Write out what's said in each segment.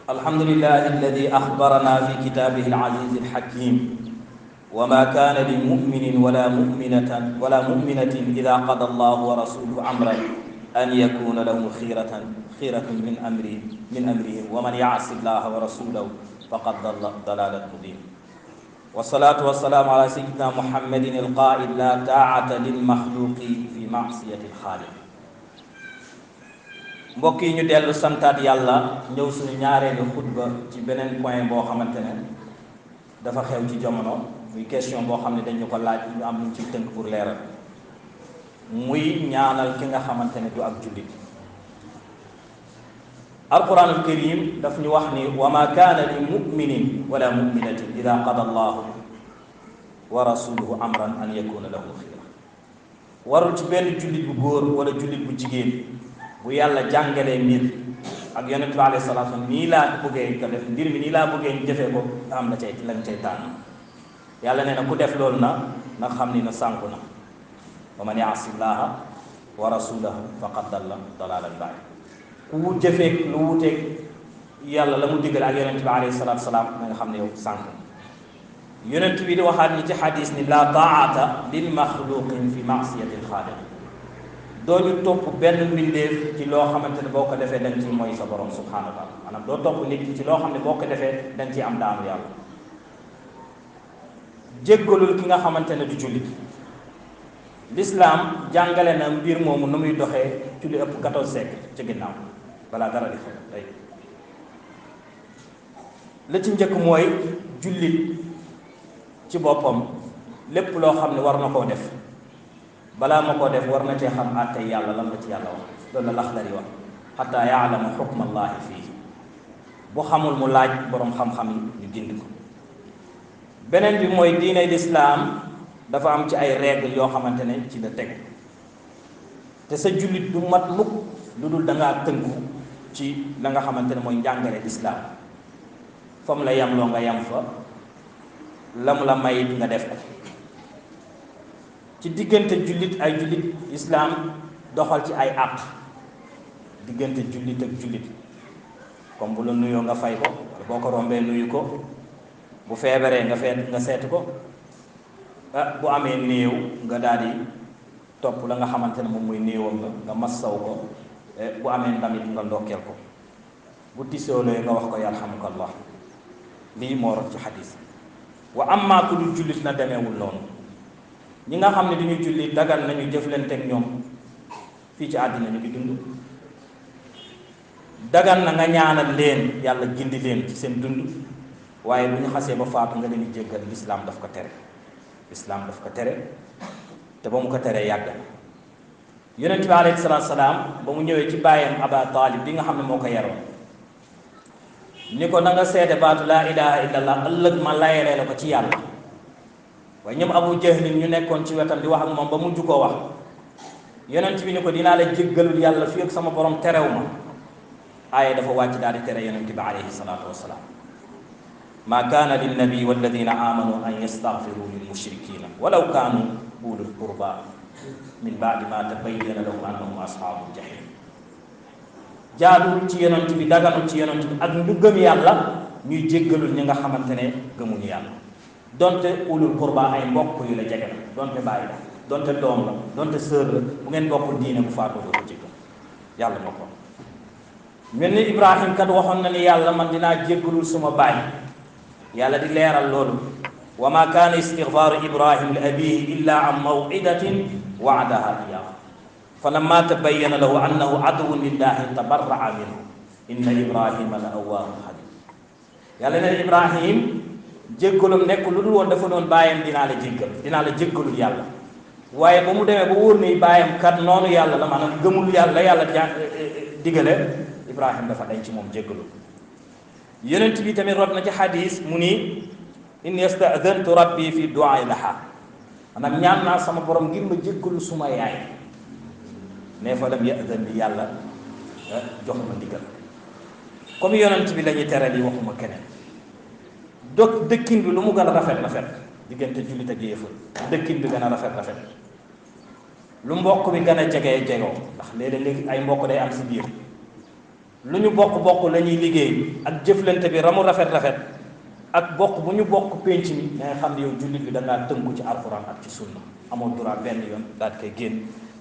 الحمد لله الذي أخبرنا في كتابه العزيز الحكيم وما كان لمؤمن ولا مؤمنة إذا قضى الله ورسوله أمرا أن يكون لهم خيرة من أمرهم ومن يعص الله ورسوله فقد ضل ضلالا مبينا والصلاة والسلام على سيدنا محمد القائل لا طاعة للمخلوق في معصية الخالق. mbokk yi ñu dellu santaat yàlla ñëw suñu ñaareelu xutba ci beneen point boo xamante ne dafa xew ci jamono muy question boo xam ne dañu ko laaj ñu am luñ ci tënk pour leeral muy ñaanal ki nga xamante ne du ab jullit. alquranul karim daf ñu wax ni wa ma kaana li muminin wala muminatin ida qada allahu wa rasuluhu amran an yakuna lahu xiyra. warul ci benn jullit bu góor wala jullit bu jigéen bu yàlla jàngalee mbir ak yonent bi alayhi salaatu wa salaam nii laa bëggee ko def mbir mi nii laa bëggee ñu jëfee ko am na cay lañ cay tànn. yàlla nee na ku def loolu na xam ni na sànku na wa man yaasi llaaha wa rasulahu faqad dalla dalaalan ba'iid. ku jëfee lu wuteeg yàlla la mu digal ak yonent bi alayhi salaatu wa salaam na nga xam ne yow sànku. yonent bi di waxaat ni ci xadis ni la taa'ata lil maxluqin fi maasiyati l-xaaliq. doo ñu topp benn mbindeef ci loo xamante ne boo ko defee dañ ciy mooy sa borom subhaanahu wa taala maanaam doo topp nit ki ci loo xam ne boo ko defee dañ ciy am daanu yàlla. jéggalul ki nga xamante ne du jullit. l'islam jàngale na mbir moomu nu muy doxee ci lu ëpp 14 siècle ci ginnaaw balaa dara di xew tey. la ci njëkk mooy jullit ci boppam lépp loo xam ne war na koo def balaa ma koo def war na cee xam àtte yàlla lan la ci yàlla wax loolu la Laxdari wax xataa yaalama xukma allaahi fii. bu xamul mu laaj boroom xam-xam yi ñu gindi ko. beneen bi mooy diine lislaam dafa am ci ay règle yoo xamante ne ci la teg te sa jullit du mat mukk lu dul da ngaa tënku ci la nga xamante ne mooy njàngale lislaam fa mu la yam loo nga yam fa la mu la mayit nga def ko. ci diggante jullit ay jullit islaam doxal ci ay àq diggante jullit ak jullit comme bu la nuyoo nga fay ko boo ko rombee nuyu ko bu feebaree nga seeti ko bu amee néew nga daal di topp la nga xamante ne moom mooy néewam nga massaw ko bu amee ndamit nga ndokkeel ko bu tisoolee nga wax ko yarhamukallah. lii moo rot ci xadis. wa amma ku dul jullit na demeewul noonu. ñi nga xam ne duñu julli dagal nañu jëflanteeg ñoom fii ci àddina ñu ngi dund. dagal na nga ñaanal leen yàlla gindi leen ci seen dund waaye bu ñu xasee ba faatu nga leen di jéggal. lislaam daf ko tere. lislaam daf ko tere te ba mu ko teree yàgg na. yonent bi alayhi salaatu salaam ba mu ñëwee ci bàyyam Aba Taalib bi nga xam ne moo ko yaroon ni ko na nga seede baatu laa ilaha illallah ëllëg ma layalee la ko ci yàlla. waaye ñoom Abu Jahlin ñu nekkoon ci wetam di wax ak moom ba mujj koo wax yonent bi ni ko dinaa la jéggalul yàlla fii ak sama borom terew ma. aaya dafa wàcc daal di tere yonent bi alayhi salaatu wasalaam maa kaana linnabi walladina amanu an yastaghfiru lil mushrikina walaw kaanu ulul qurba min baadi ma tabayyana lahum annahum ashaabul jahim. jaaduwul ci yonent bi daganul ci yonent bi ak nduggam yàlla ñuy jéggalul ñi nga xamante ne gëmuñu yàlla. donte ulul qurba ay mbokk yu la jege la donte bàyyi la donte doom la donte sœur la bu ngeen bokk diine bu faatoo doo ko jéggal yàlla moo ko. mel ni Ibrahim kat waxoon na ni yàlla man dinaa jéggalul suma baay yàlla di leeral loolu wa ma kaana istigfaaru Ibrahim li abihi illa an maw'idatin wa'adaha iyyahu fa lamma tabayyana lahu annahu aduwwun lillahi tabarra'a minhu inna Ibrahima la awwaahun halim. yàlla ne Ibrahim jéggalum nekk lu dul woon dafa doon bàyyam dinaa la jéggalul yàlla waaye ba mu demee ba wóor ni bàyyam kat noonu yàlla la maanaam gëmul yàlla yàlla digale Ibrahim dafa dañ ci moom jéggalul. yonent bi tamit rot na ci xadis mu ni inni ista'dhantu rabbi fi du'a'i laha maanaam ñaan naa sama borom ngir ma jéggalu suma yaay ne fa lam ya'dhan li yàlla jox ma ndigal. comme yonent bi la ñuy tere li waxuma keneen. dëkkin bi lu mu gën a rafet diggante jullit ak yéefar dëkkin bi gën a rafet lu mbokk bi gën a jegoo ndax léeg-léeg ay mbokk day am si biir lu ñu bokk la ñuy liggéey ak jëflante bi ramu rafet ak bokk bu ñu bokk pénc mi da nga xam ne yow jullit bi da ngaa tënku ci alxuraan ak ci sunna amoo droit benn yoon daal di koy génn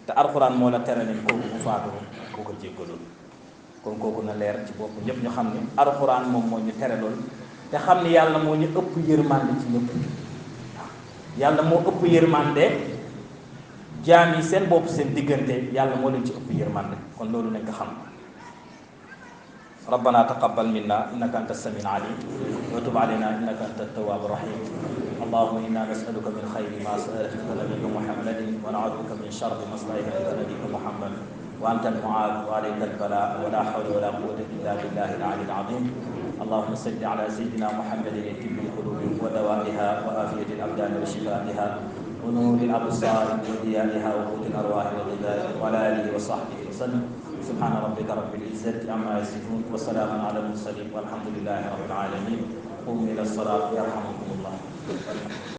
te alxuraan moo la tere nañ kooku bu faatoo bu ko jéggaloon kon kooku na leer ci bopp ñëpp ñu xam ne alxuraan moom moo ñu tere loolu te xam ne yàlla moo ñu ëpp yërmande ci ñëpp waaw yàlla moo ëpp yërmande jaam yi seen bopp seen diggante yàlla moo leen ci ëpp yërmande kon loolu nañ ko xam ربنا تقبل منا إنك أنت السميع العليم وتب علينا إنك أنت التواب الرحيم اللهم إنا نسألك من خير ما سألك نبيك محمد ونعوذ بك من شر ما استعيذك نبيك محمد وأنت المعاذ وعليك البلاء ولا حول ولا قوة إلا بالله العلي العظيم اللهم صل على سيدنا محمد طب القلوب ودوائها وآفية الأبدان وشفائها ونور الأبصار وضيائها وقوت الأرواح وغذائها وعلى آله وصحبه وسلم سبحان ربك رب العزة عما يصفون وسلام على المرسلين والحمد لله رب العالمين قوموا إلى الصلاة يرحمكم الله